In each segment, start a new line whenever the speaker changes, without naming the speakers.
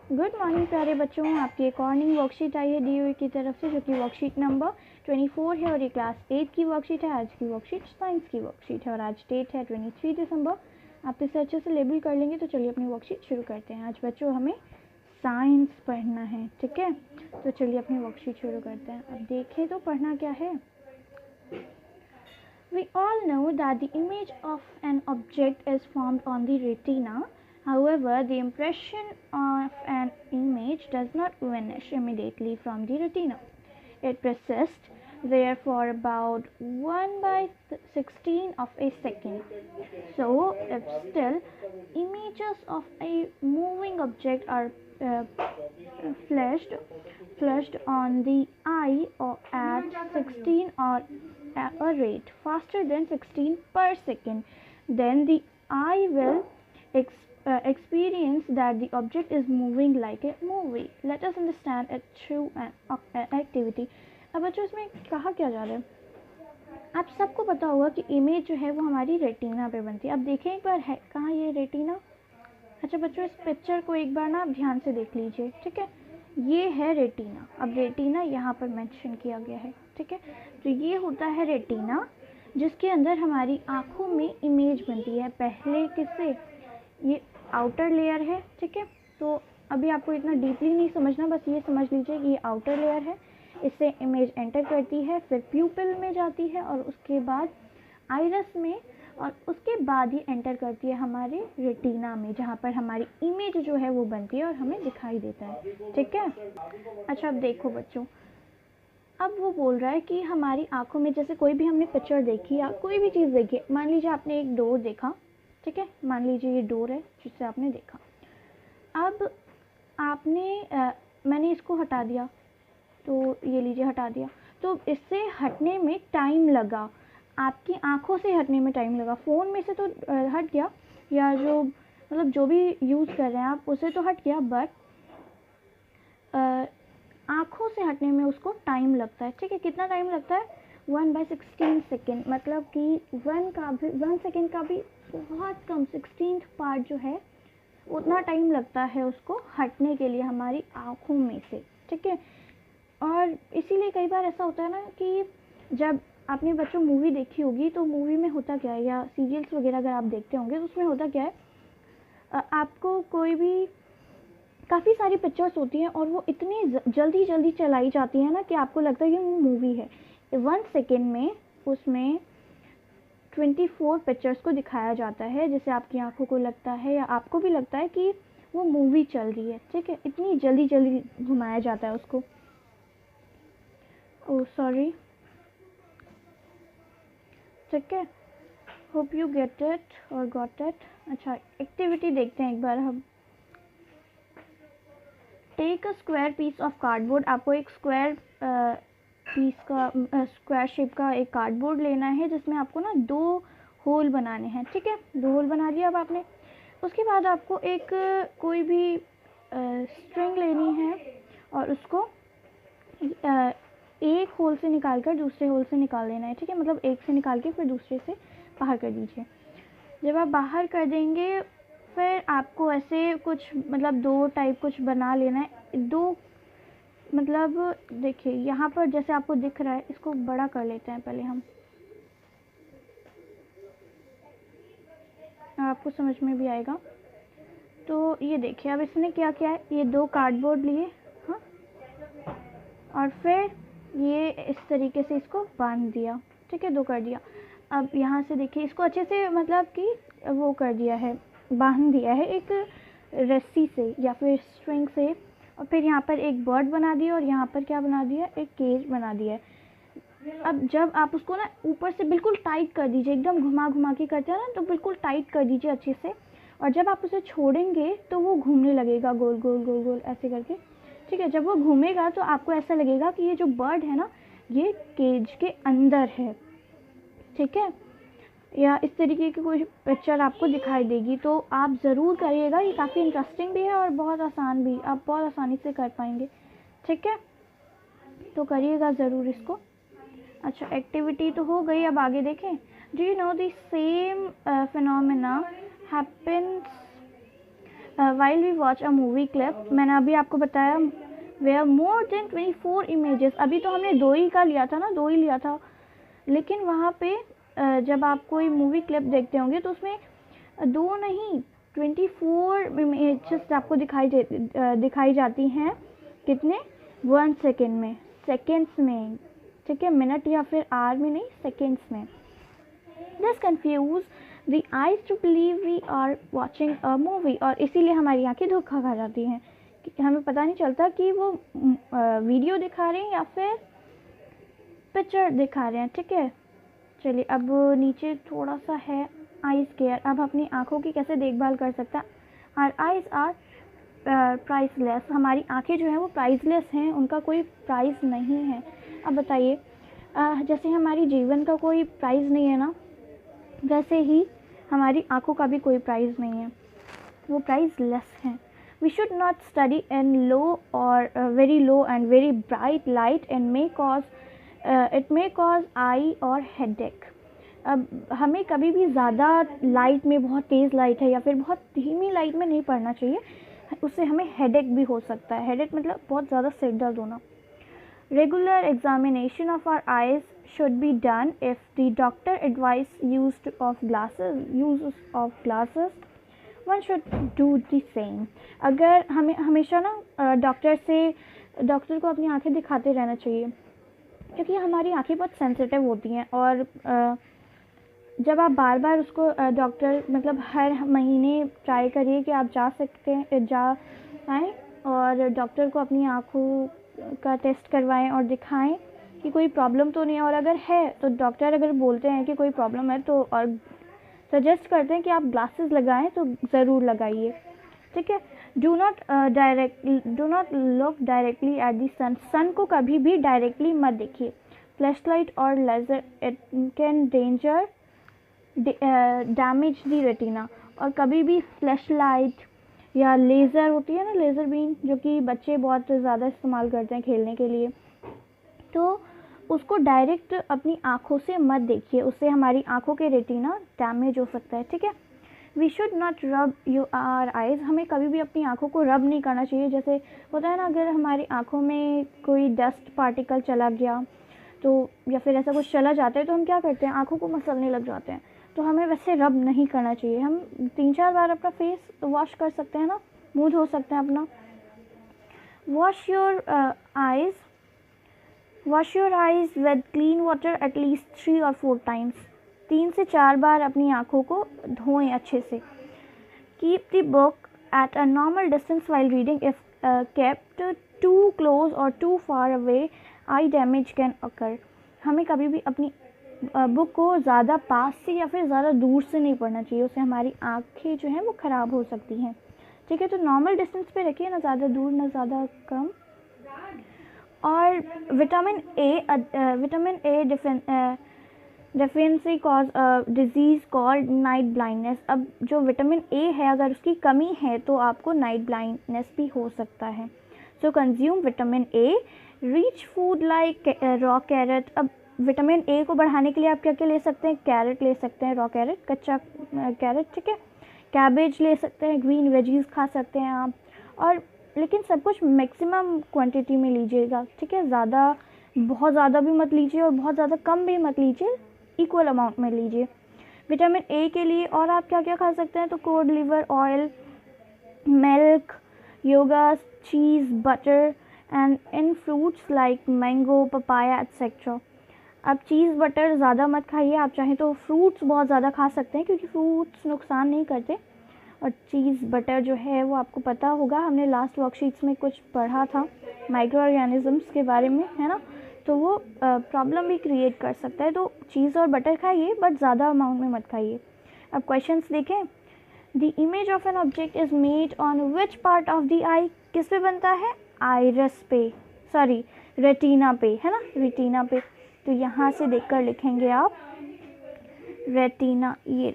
Good morning प्यारे बच्चों, आपकी एक और नई वर्कशीट आई है DOE की तरफ से, जो कि वर्कशीट नंबर 24 है और ये क्लास 8 की वर्कशीट है। आज की वर्कशीट साइंस की वर्कशीट है और आज डेट है 23 दिसंबर। आप इसे अच्छे से लेबल कर लेंगे तो चलिए अपनी वर्कशीट शुरू करते हैं। आज बच्चों हमें साइंस पढ़ना है, ठीक है, तो चलिए अपनी वर्कशीट शुरू करते हैं। अब देखें तो पढ़ना क्या है। We all know that the image of an object is formed on the retina. However, the impression of an image does not vanish immediately from the retina. It persists there for about 1/16 of a second. So, if still images of a moving object are flashed on the eye or at 16 or a rate faster than 16 per second, then the eye will experience that the object is moving like a movie. Let us understand it through an activity. अब बच्चों इसमें कहा क्या जा रहा है, आप सबको पता होगा कि इमेज जो है वो हमारी रेटिना पे बनती है। अब देखें एक बार, है कहाँ ये रेटिना। अच्छा बच्चों, इस पिक्चर को एक बार ना आप ध्यान से देख लीजिए, ठीक है। ये है रेटिना। अब रेटिना यहाँ पर मेंशन किया गया है, ठीक है। तो ये होता है रेटिना, जिसके अंदर हमारी आँखों में इमेज बनती है। पहले किससे, ये आउटर लेयर है, ठीक है। तो अभी आपको इतना डीपली नहीं समझना, बस ये समझ लीजिए कि ये आउटर लेयर है, इससे इमेज एंटर करती है, फिर प्यूपिल में जाती है और उसके बाद आइरस में, और उसके बाद ये एंटर करती है हमारे रेटिना में, जहाँ पर हमारी इमेज जो है वो बनती है और हमें दिखाई देता है, ठीक है। अच्छा अब देखो बच्चों, अब वो बोल रहा है कि हमारी आंखों में, जैसे कोई भी हमने पिक्चर देखी या कोई भी चीज़ देखी, मान लीजिए आपने एक डोर देखा, ठीक है, मान लीजिए ये डोर है जिससे आपने देखा। अब आपने मैंने इसको हटा दिया, तो ये लीजिए हटा दिया, तो इससे हटने में टाइम लगा, आपकी आंखों से हटने में टाइम लगा। फ़ोन में से तो हट गया, या जो मतलब जो भी यूज़ कर रहे हैं आप उसे तो हट गया, बट आँखों से हटने में उसको टाइम लगता है, ठीक है। कितना टाइम लगता है, 1/16 सेकेंड, मतलब कि 1 सेकेंड का भी बहुत कम 16th पार्ट जो है उतना टाइम लगता है उसको हटने के लिए हमारी आँखों में से, ठीक है। और इसीलिए कई बार ऐसा होता है ना कि जब आपने बच्चों मूवी देखी होगी तो मूवी में होता क्या है, या सीरियल्स वगैरह अगर आप देखते होंगे तो उसमें होता क्या है, आपको कोई भी काफ़ी सारी पिक्चर्स होती हैं और वो इतनी जल्दी चलाई जाती है ना कि आपको लगता है कि वो मूवी है। 1 सेकेंड में उसमें 24 पिक्चर्स को दिखाया जाता है, जिससे आपकी आंखों को लगता है या आपको भी लगता है कि वो मूवी चल रही है, ठीक है। इतनी जल्दी घुमाया जाता है उसको। ओह सॉरी, ठीक है, होप यू गेट इट और गॉट इट। अच्छा एक्टिविटी देखते हैं एक बार हम। Take a square piece of cardboard. आपको एक स्क्वायर पीस का स्क्वायर शेप का एक कार्डबोर्ड लेना है, जिसमें आपको ना 2 होल बनाने हैं, ठीक है। 2 होल बना दिया अब आपने। उसके बाद आपको एक कोई भी स्ट्रिंग लेनी है और उसको एक होल से निकाल कर दूसरे होल से निकाल देना है, ठीक है। मतलब एक से निकाल के फिर दूसरे से बाहर कर दीजिए। जब आप बाहर कर देंगे फिर आपको ऐसे कुछ मतलब 2 टाइप कुछ बना लेना है। 2 मतलब देखिए यहाँ पर जैसे आपको दिख रहा है, इसको बड़ा कर लेते हैं पहले हम, आपको समझ में भी आएगा। तो ये देखिए अब इसने क्या किया है, ये 2 कार्डबोर्ड लिए, हाँ, और फिर ये इस तरीके से इसको बांध दिया, ठीक है, 2 कर दिया। अब यहाँ से देखिए इसको अच्छे से मतलब कि वो कर दिया है, बांध दिया है एक रस्सी से या फिर स्ट्रिंग से, और फिर यहाँ पर एक बर्ड बना दिया और यहाँ पर क्या बना दिया, एक केज बना दिया है। अब जब आप उसको ना ऊपर से बिल्कुल टाइट कर दीजिए, एकदम घुमा के करते हैं ना, तो बिल्कुल टाइट कर दीजिए अच्छे से, और जब आप उसे छोड़ेंगे तो वो घूमने लगेगा गोल गोल ऐसे करके, ठीक है। जब वो घूमेगा तो आपको ऐसा लगेगा कि ये जो बर्ड है ना ये केज के अंदर है, ठीक है, या इस तरीके की कोई पिक्चर आपको दिखाई देगी। तो आप ज़रूर करिएगा, ये काफ़ी इंटरेस्टिंग भी है और बहुत आसान भी, आप बहुत आसानी से कर पाएंगे, ठीक है। तो करिएगा ज़रूर इसको। अच्छा एक्टिविटी तो हो गई, अब आगे देखें। Do you know the same phenomena happens while we watch a movie clip, मैंने अभी आपको बताया where more than 24 images, अभी तो हमने 2 ही का लिया था ना, 2 ही लिया था, लेकिन वहाँ पे जब आप कोई मूवी क्लिप देखते होंगे तो उसमें 2 नहीं 24 इमेजेस आपको दिखाई जाती हैं। कितने? 1 सेकेंड में, सेकेंड्स में, ठीक है, मिनट या फिर आवर में नहीं, सेकेंड्स में। This confuse the eyes to believe we are watching a movie, और इसीलिए हमारी आंखें धोखा खा जाती हैं कि हमें पता नहीं चलता कि वो वीडियो दिखा रहे हैं या फिर पिक्चर दिखा रहे हैं। ठीक है, चलिए अब नीचे थोड़ा सा है आइज़ केयर। अब अपनी आँखों की कैसे देखभाल कर सकता है? आर आइज़ आर प्राइसलेस, हमारी आँखें जो हैं वो प्राइसलेस हैं, उनका कोई प्राइस नहीं है। अब बताइए, जैसे हमारी जीवन का कोई प्राइस नहीं है ना, वैसे ही हमारी आँखों का भी कोई प्राइस नहीं है, वो प्राइसलेस हैं। We should not study in low और very low and very bright light and it may cause eye और हेडेक। अब हमें कभी भी ज़्यादा लाइट में, बहुत तेज़ लाइट है या फिर बहुत धीमी लाइट में नहीं पढ़ना चाहिए, उससे हमें हेडेक भी हो सकता है। हेडेक मतलब बहुत ज़्यादा सिर दर्द होना। Regular examination of our eyes should be done. If the doctor advice use of glasses, one should do the same. अगर हमें हमेशा ना डॉक्टर को अपनी आँखें दिखाते रहना चाहिए, क्योंकि हमारी आँखें बहुत सेंसिटिव होती हैं, और जब आप बार बार उसको डॉक्टर मतलब हर महीने ट्राई करिए कि आप जा आएँ और डॉक्टर को अपनी आँखों का टेस्ट करवाएं और दिखाएं कि कोई प्रॉब्लम तो नहीं है, और अगर है तो डॉक्टर अगर बोलते हैं कि कोई प्रॉब्लम है तो और सजेस्ट करते हैं कि आप ग्लासेस लगाएं तो ज़रूर लगाइए। ठीक है, do not look directly at the sun को कभी भी डायरेक्टली मत देखिए। फ्लैश लाइट और laser it can damage the retina, और कभी भी फ्लैश लाइट या लेज़र होती है ना, लेज़र बीम, जो कि बच्चे बहुत ज़्यादा इस्तेमाल करते हैं खेलने के लिए, तो उसको डायरेक्ट अपनी आँखों से मत देखिए, उससे हमारी आँखों के रेटिना डैमेज हो सकता है। ठीक है, वी शुड नॉट रब आवर आइज़, हमें कभी भी अपनी आँखों को रब नहीं करना चाहिए। जैसे होता है ना, अगर हमारी आँखों में कोई डस्ट पार्टिकल चला गया तो, या फिर ऐसा कुछ चला जाता है तो हम क्या करते हैं, आँखों को मसलने लग जाते हैं, तो हमें वैसे रब नहीं करना चाहिए। हम 3-4 बार अपना फेस वॉश कर सकते हैं ना, मुँह धो सकते हैं अपना। Wash your eyes with clean water at least 3 और 4 टाइम्स, 3 से 4 बार अपनी आँखों को धोएं अच्छे से। Keep the book at a normal distance while reading, if kept too close और too far away eye damage can occur, हमें कभी भी अपनी बुक को ज़्यादा पास से या फिर ज़्यादा दूर से नहीं पढ़ना चाहिए, उससे हमारी आँखें जो हैं वो ख़राब हो सकती हैं। ठीक है, तो नॉर्मल डिस्टेंस पे रखिए, ना ज़्यादा दूर ना ज़्यादा कम। और vitamin A deficiency cause disease called night blindness. अब जो विटामिन ए है, अगर उसकी कमी है तो आपको नाइट ब्लाइंडनेस भी हो सकता है। So consume vitamin A rich food like raw carrot. अब विटामिन ए को बढ़ाने के लिए आप क्या क्या ले सकते हैं? कैरेट ले सकते हैं, रॉ कैरेट, कच्चा कैरेट, ठीक है, कैबेज ले सकते हैं, ग्रीन वेजीज खा सकते हैं आप, और लेकिन सब कुछ मैक्सिमम क्वांटिटी में लीजिएगा। ठीक है, बहुत ज़्यादा भी मत लीजिए और बहुत ज़्यादा कम भी मत लीजिए, इक्वल अमाउंट में लीजिए विटामिन ए के लिए। और आप क्या क्या खा सकते हैं? तो cod liver oil, milk, yogurt, cheese, butter and in fruits like mango, papaya etcetera. अब चीज़ बटर ज़्यादा मत खाइए, आप चाहें तो फ्रूट्स बहुत ज़्यादा खा सकते हैं, क्योंकि फ्रूट्स नुकसान नहीं करते। और चीज़ बटर जो है वो आपको पता होगा, हमने लास्ट वर्कशीट्स में कुछ पढ़ा था माइक्रो ऑर्गेनिजम्स के बारे में, है ना, तो वो प्रॉब्लम भी क्रिएट कर सकता है। तो चीज़ और बटर खाइए, बट ज़्यादा अमाउंट में मत खाइए। अब क्वेश्चंस देखें। The image of an object is made on which part of the eye, किस पे बनता है? आइरिस पे, सॉरी रेटिना पे, है ना, रेटिना पे। तो यहाँ से देखकर लिखेंगे आप रेटिना, ये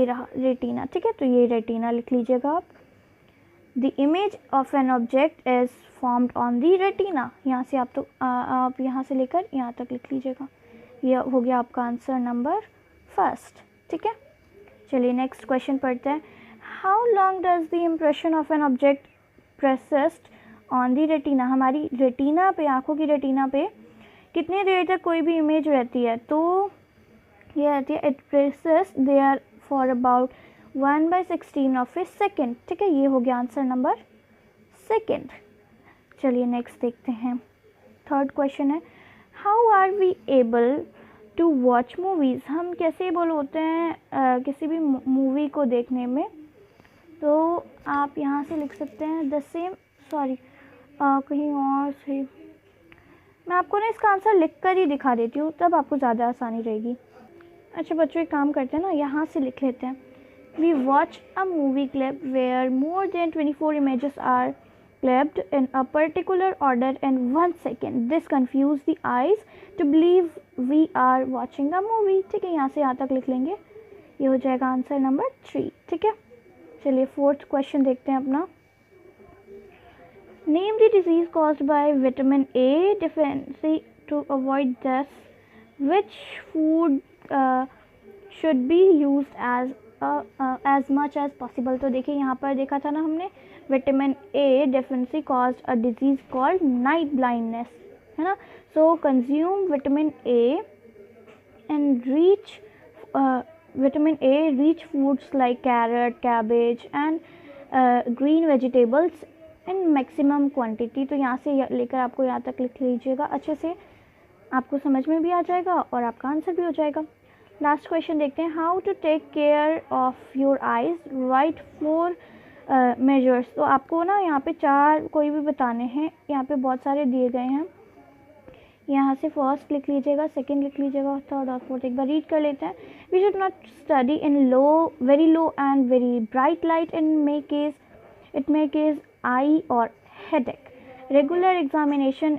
रहा रेटिना, ठीक है, तो ये रेटिना लिख लीजिएगा आप। The image of an object is formed on the retina, यहाँ से आप यहाँ से लेकर यहाँ तक लिख लीजिएगा। ये हो गया आपका आंसर नंबर 1। ठीक है, चलिए नेक्स्ट क्वेश्चन पढ़ते हैं। How long does the impression of an object persist on the retina, हमारी रेटिना पे, आँखों की रेटिना पे कितनी देर तक कोई भी इमेज रहती है, तो ये रहती है it persist there for about 1/16 of a second. ठीक है, ये हो गया आंसर नंबर सेकेंड। चलिए नेक्स्ट देखते हैं। थर्ड क्वेश्चन है how are we able to watch movies, हम कैसे एबल होते हैं किसी भी मूवी को देखने में, तो आप यहाँ से लिख सकते हैं द सेम, सॉरी कहीं और से, मैं आपको ना इसका आंसर लिख कर ही दिखा देती हूँ, तब आपको ज़्यादा आसानी रहेगी। अच्छा बच्चों, एक काम करते हैं ना, यहाँ से लिख लेते हैं we watch a movie clip where more than 24 images आर clipped in a particular order in 1 second. This confuse the eyes to believe we are watching a movie. ठीक है, यहाँ से यहाँ तक लिख लेंगे, ये हो जाएगा आंसर नंबर 3। ठीक है, चलिए फोर्थ क्वेश्चन देखते हैं अपना। Name the disease caused by vitamin A deficiency to avoid this. Which food should be used as much as possible. तो देखिए यहाँ पर देखा था ना हमने, vitamin A deficiency caused a disease called night blindness, है ना। So consume vitamin A and vitamin A rich foods like carrot, cabbage and green vegetables in maximum quantity. तो यहाँ से लेकर आपको यहाँ तक लिख लीजिएगा, अच्छे से आपको समझ में भी आ जाएगा और आपका आंसर भी हो जाएगा। लास्ट क्वेश्चन देखते हैं how to take care of your eyes, write 4 measures. तो आपको ना यहाँ पे 4 कोई भी बताने हैं, यहाँ पे बहुत सारे दिए गए हैं, यहाँ से फर्स्ट लिख लीजिएगा, सेकंड लिख लीजिएगा, थर्ड और फोर्थ एक बार रीड कर लेते हैं। We should not study in very low and very bright light in it may cause eye और headache. Regular examination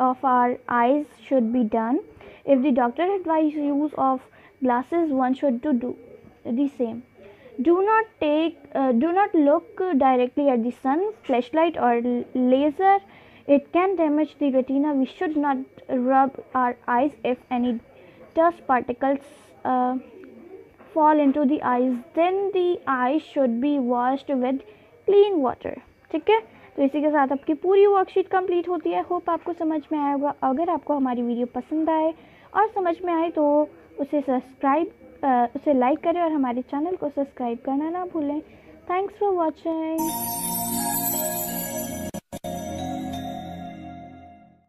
of our eyes should be done. If the doctor advises use of glasses, one should do the same. Do not look directly at the sun, flashlight or laser. It can damage the retina. We should not rub our eyes if any dust particles fall into the eyes. Then the eyes should be washed with clean water. ठीक है, तो इसी के साथ आपकी पूरी worksheet complete होती है। होप आपको समझ में आया होगा। अगर आपको हमारी वीडियो पसंद आए और समझ में आए तो उसे लाइक करें और हमारे चैनल को सब्सक्राइब करना ना भूलें। Thanks for watching.